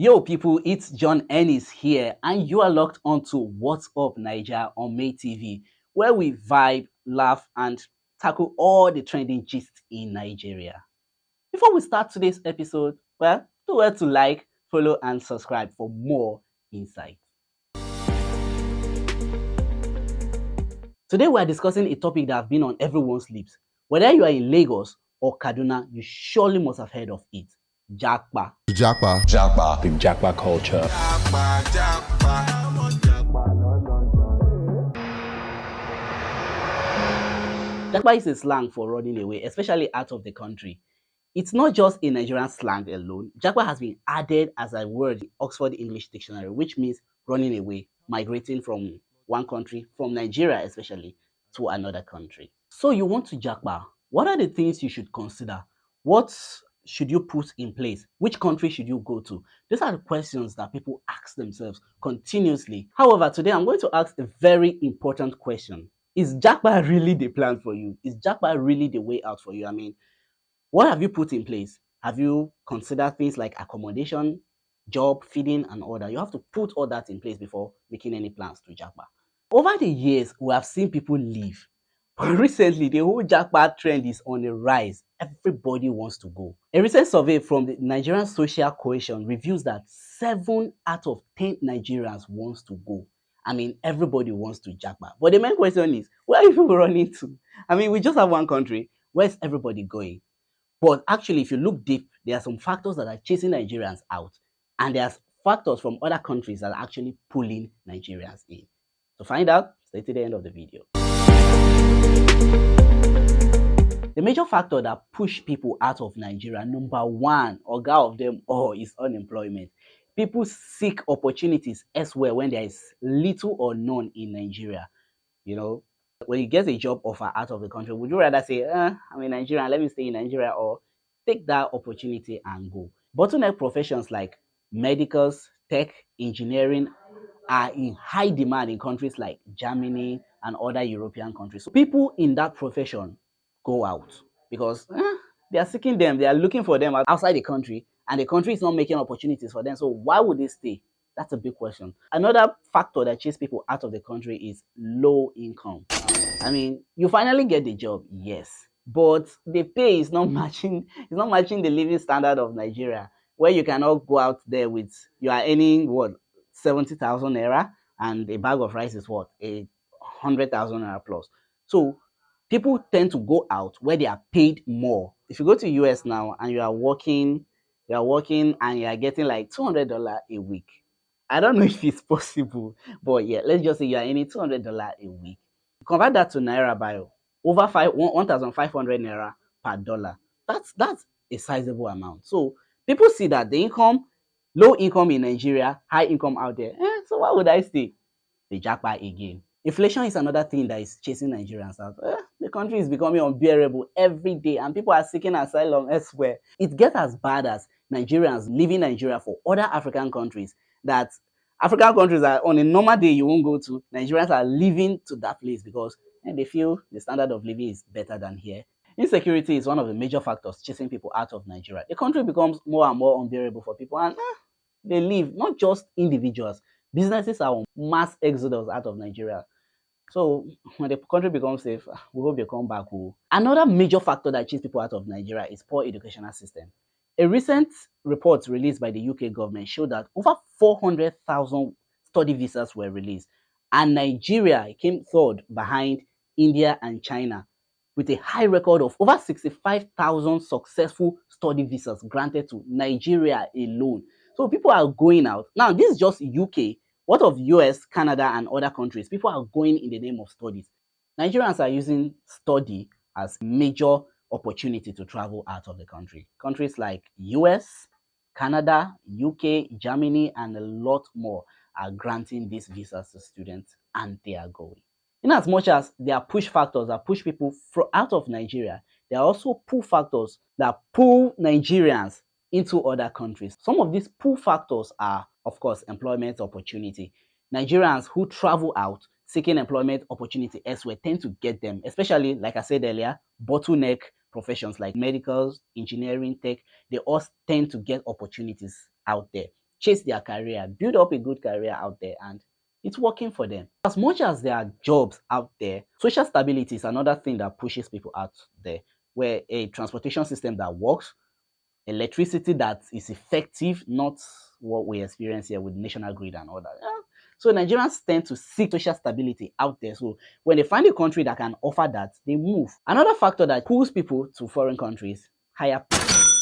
Yo people, it's John Ennis here and you are locked onto What's Up Niger on May TV, where we vibe, laugh and tackle all the trending gist in Nigeria. Before we start today's episode, well, do well to like, follow and subscribe for more insight. Today we are discussing a topic that has been on everyone's lips. Whether you are in Lagos or Kaduna, you surely must have heard of it. Japa. The Japa culture. Japa is a slang for running away, especially out of the country. It's not just a Nigerian slang alone. Japa has been added as a word in Oxford English Dictionary, which means running away, migrating from one country, from Nigeria especially, to another country. So you want to Japa. What are the things you should consider? What should you put in place? Which country should you go to? These are the questions that people ask themselves continuously. However, today I'm going to ask a very important question. Is Japa really the plan for you? Is Japa really the way out for you? I mean, what have you put in place? Have you considered things like accommodation, job, feeding, and all that? You have to put all that in place before making any plans to Japa. Over the years, we have seen people leave. But recently, the whole Japa trend is on the rise. Everybody wants to go. A recent survey from the Nigerian Social Cohesion reveals that 7 out of 10 Nigerians wants to go. I mean, everybody wants to Japa. But the main question is, where are people running to? I mean, we just have one country. Where's everybody going? But actually, if you look deep, there are some factors that are chasing Nigerians out. And there are factors from other countries that are actually pulling Nigerians in. To find out, stay to the end of the video. The major factor that push people out of Nigeria, number one, oga of them all, is unemployment. People seek opportunities elsewhere when there is little or none in Nigeria. You know, when you get a job offer out of the country, would you rather say, I'm in Nigeria, let me stay in Nigeria, or take that opportunity and go? Bottleneck professions like medicals, tech, engineering are in high demand in countries like Germany and other European countries. So people in that profession go out because they are seeking them, they are looking for them outside the country, and the country is not making opportunities for them. So why would they stay? That's a big question. Another factor that chases people out of the country is low income. I mean, you finally get the job, yes, but the pay is not matching. It's not matching the living standard of Nigeria, where you cannot go out there with, you are earning what, 70,000 naira, and a bag of rice is what, 100,000 naira plus. So people tend to go out where they are paid more. If you go to US now and you are working and you are getting like $200 a week. I don't know if it's possible, but yeah, let's just say you are earning $200 a week. Convert that to naira by over 1,500 naira per dollar. That's a sizable amount. So people see that the income, low income in Nigeria, high income out there. So why would I stay? The Japa again. Inflation is another thing that is chasing Nigerians out. The country is becoming unbearable every day and people are seeking asylum elsewhere. It gets as bad as Nigerians leaving Nigeria for other African countries, that African countries are on a normal day you won't go to. Nigerians are leaving to that place because they feel the standard of living is better than here. Insecurity is one of the major factors chasing people out of Nigeria. The country becomes more and more unbearable for people and they leave, not just individuals. Businesses are on mass exodus out of Nigeria. So when the country becomes safe, we hope they come back. Another major factor that chases people out of Nigeria is poor educational system. A recent report released by the UK government showed that over 400,000 study visas were released, and Nigeria came third behind India and China with a high record of over 65,000 successful study visas granted to Nigeria alone. So people are going out. Now, this is just UK. What of US, Canada, and other countries? People are going in the name of studies. Nigerians are using study as major opportunity to travel out of the country. Countries like US, Canada, UK, Germany, and a lot more are granting these visas to students, and they are going. In as much as there are push factors that push people out of Nigeria, there are also pull factors that pull Nigerians into other countries. Some of these pull factors are, of course, employment opportunity. Nigerians who travel out seeking employment opportunity elsewhere tend to get them, especially, like I said earlier, bottleneck professions like medicals, engineering, tech. They all tend to get opportunities out there. chase their career, build up a good career out there, and it's working for them. As much as there are jobs out there, social stability is another thing that pushes people out there, where a transportation system that works, electricity that is effective, not what we experience here with national grid and all that. Yeah. So Nigerians tend to seek social stability out there. So when they find a country that can offer that, they move. Another factor that pulls people to foreign countries, higher pay.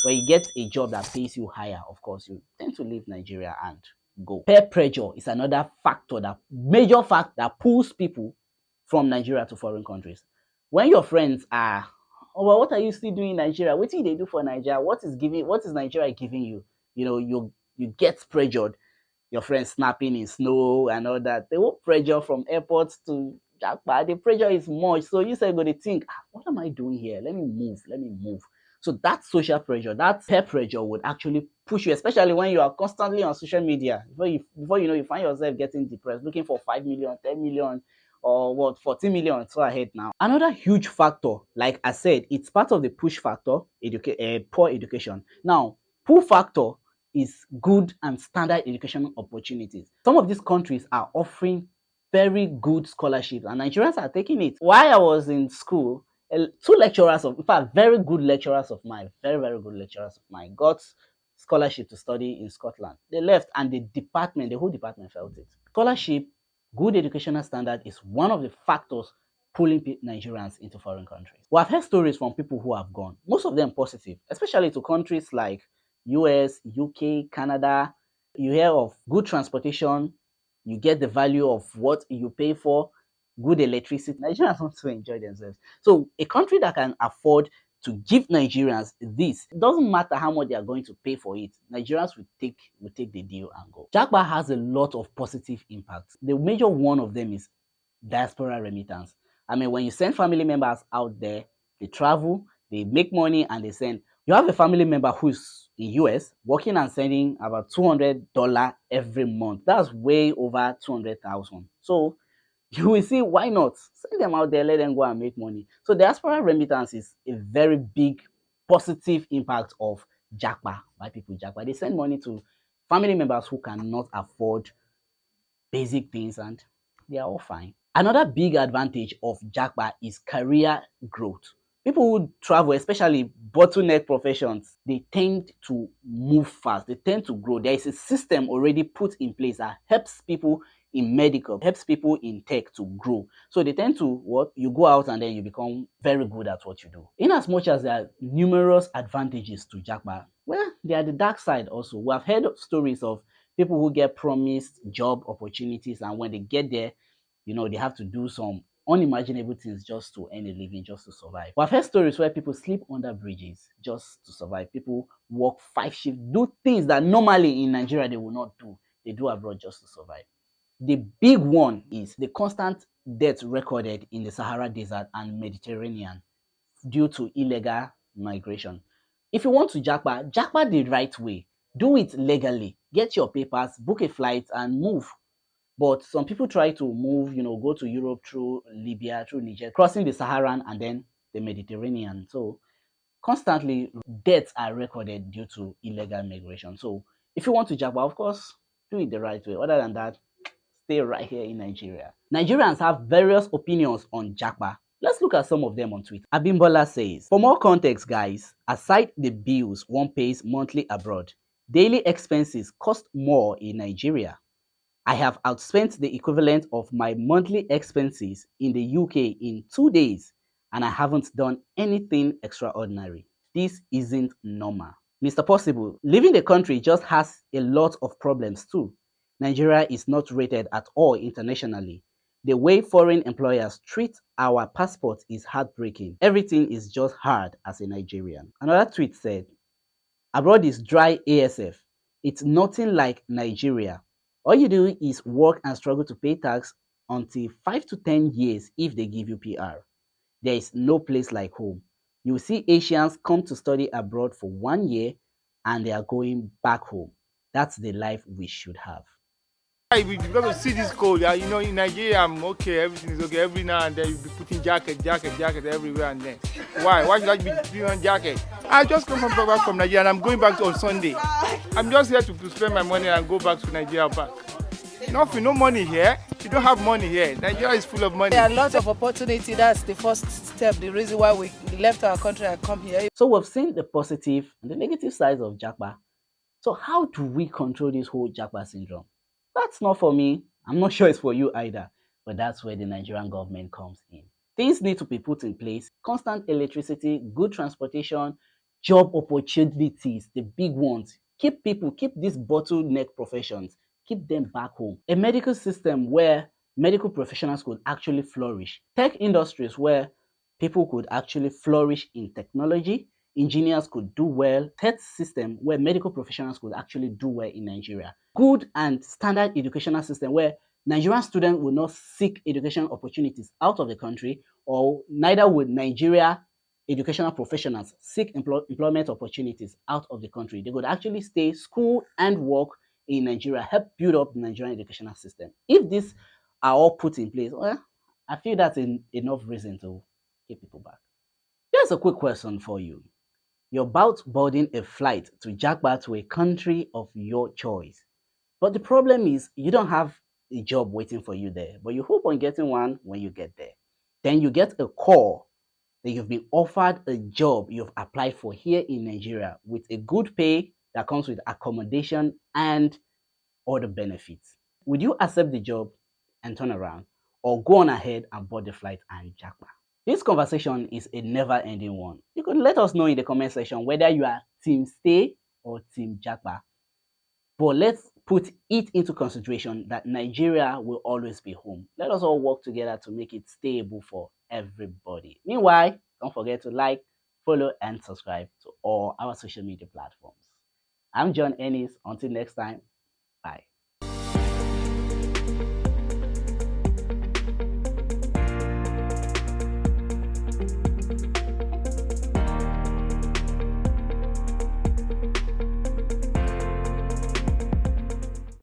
When you get a job that pays you higher, of course, you tend to leave Nigeria and go. Peer pressure is another factor, that major factor that pulls people from Nigeria to foreign countries. When your friends are, oh, well, what are you still doing in Nigeria? What do they do for Nigeria? What is Nigeria giving you? You get pressured. Your friends snapping in snow and all that. They will pressure from airports to Japa. The pressure is much. So you say, go to think, what am I doing here? Let me move. So that social pressure, that peer pressure would actually push you, especially when you are constantly on social media. Before you know, you find yourself getting depressed, looking for 5 million, 10 million, or what, 40 million, so ahead now. Another huge factor, like I said, it's part of the push factor, poor education. Now, pull factor is good and standard education opportunities. Some of these countries are offering very good scholarships, and Nigerians are taking it. While I was in school, two lecturers in fact, very good lecturers of mine, very good lecturers of mine, got scholarship to study in Scotland. They left, and the whole department felt it. Scholarship, good educational standard is one of the factors pulling Nigerians into foreign countries. We have heard stories from people who have gone, most of them positive, especially to countries like US, UK, Canada. You hear of good transportation, you get the value of what you pay for, good electricity. Nigerians want to enjoy themselves. So a country that can afford to give Nigerians this, it doesn't matter how much they are going to pay for it, Nigerians will take the deal and go. Japa has a lot of positive impacts. The major one of them is diaspora remittance. I mean, when you send family members out there, they travel, they make money, and they send. You have a family member who's in US working and sending about $200 every month. That's way over 200,000. So you will see, why not send them out there, let them go and make money. So diaspora remittance is a very big positive impact of Japa. Why people Japa? They send money to family members who cannot afford basic things, and they are all fine. Another big advantage of Japa is career growth. People who travel, especially bottleneck professions, they tend to move fast. They tend to grow. There is a system already put in place that helps people in medical, helps people in tech to grow. So they tend to, you go out and then you become very good at what you do. In as much as there are numerous advantages to Japa, well, there are the dark side also. We have heard stories of people who get promised job opportunities, and when they get there, they have to do some unimaginable things just to earn a living, just to survive. We've heard stories where people sleep under bridges just to survive. People work 5 shifts, do things that normally in Nigeria they will not do. They do abroad just to survive. The big one is the constant deaths recorded in the Sahara Desert and Mediterranean due to illegal migration. If you want to Japa the right way. Do it legally. Get your papers, book a flight, and move. But some people try to move, go to Europe through Libya, through Niger, crossing the Saharan and then the Mediterranean. So constantly deaths are recorded due to illegal migration. So if you want to Japa, of course, do it the right way. Other than that, stay right here in Nigeria. Nigerians have various opinions on Japa. Let's look at some of them on Twitter. Abimbola says, for more context, guys, aside the bills one pays monthly abroad, daily expenses cost more in Nigeria. I have outspent the equivalent of my monthly expenses in the UK in 2 days, and I haven't done anything extraordinary. This isn't normal. Mr. Possible, leaving the country just has a lot of problems too. Nigeria is not rated at all internationally. The way foreign employers treat our passports is heartbreaking. Everything is just hard as a Nigerian. Another tweet said, abroad is dry ASF. It's nothing like Nigeria. All you do is work and struggle to pay tax until 5 to 10 years if they give you PR. There is no place like home. You will see Asians come to study abroad for 1 year and they are going back home. That's the life we should have. Because of see this cold, in Nigeria, I'm okay, everything is okay. Every now and then you'll be putting jacket everywhere and then. Why? Why should I be putting on jacket? I just come back from Nigeria and I'm going back on Sunday. I'm just here to spend my money and go back to Nigeria back. Nothing, no money here. You don't have money here. Nigeria is full of money. There are lots of opportunity. That's the first step, the reason why we left our country and come here. So we've seen the positive and the negative sides of Japa. So how do we control this whole Japa syndrome? That's not for me. I'm not sure it's for you either. But that's where the Nigerian government comes in. Things need to be put in place. Constant electricity, good transportation, job opportunities, the big ones. Keep these bottleneck professions, keep them back home. A medical system where medical professionals could actually flourish. Tech industries where people could actually flourish in technology. Engineers could do well. Health system where medical professionals could actually do well in Nigeria. Good and standard educational system where Nigerian students will not seek educational opportunities out of the country, or neither would Nigeria educational professionals seek employment opportunities out of the country. They could actually stay, school and work in Nigeria, help build up the Nigerian educational system. If these are all put in place, well, I feel that's enough reason to keep people back. Here's a quick question for you. You're about boarding a flight to Japa, to a country of your choice. But the problem is you don't have a job waiting for you there, but you hope on getting one when you get there. Then you get a call that you've been offered a job you've applied for here in Nigeria with a good pay that comes with accommodation and other benefits. Would you accept the job and turn around, or go on ahead and board the flight and Japa? This conversation is a never-ending one. You could let us know in the comment section whether you are team stay or team Japa. But let's put it into consideration that Nigeria will always be home. Let us all work together to make it stable for everybody. Meanwhile, don't forget to like, follow, and subscribe to all our social media platforms. I'm John Ennis. Until next time, bye.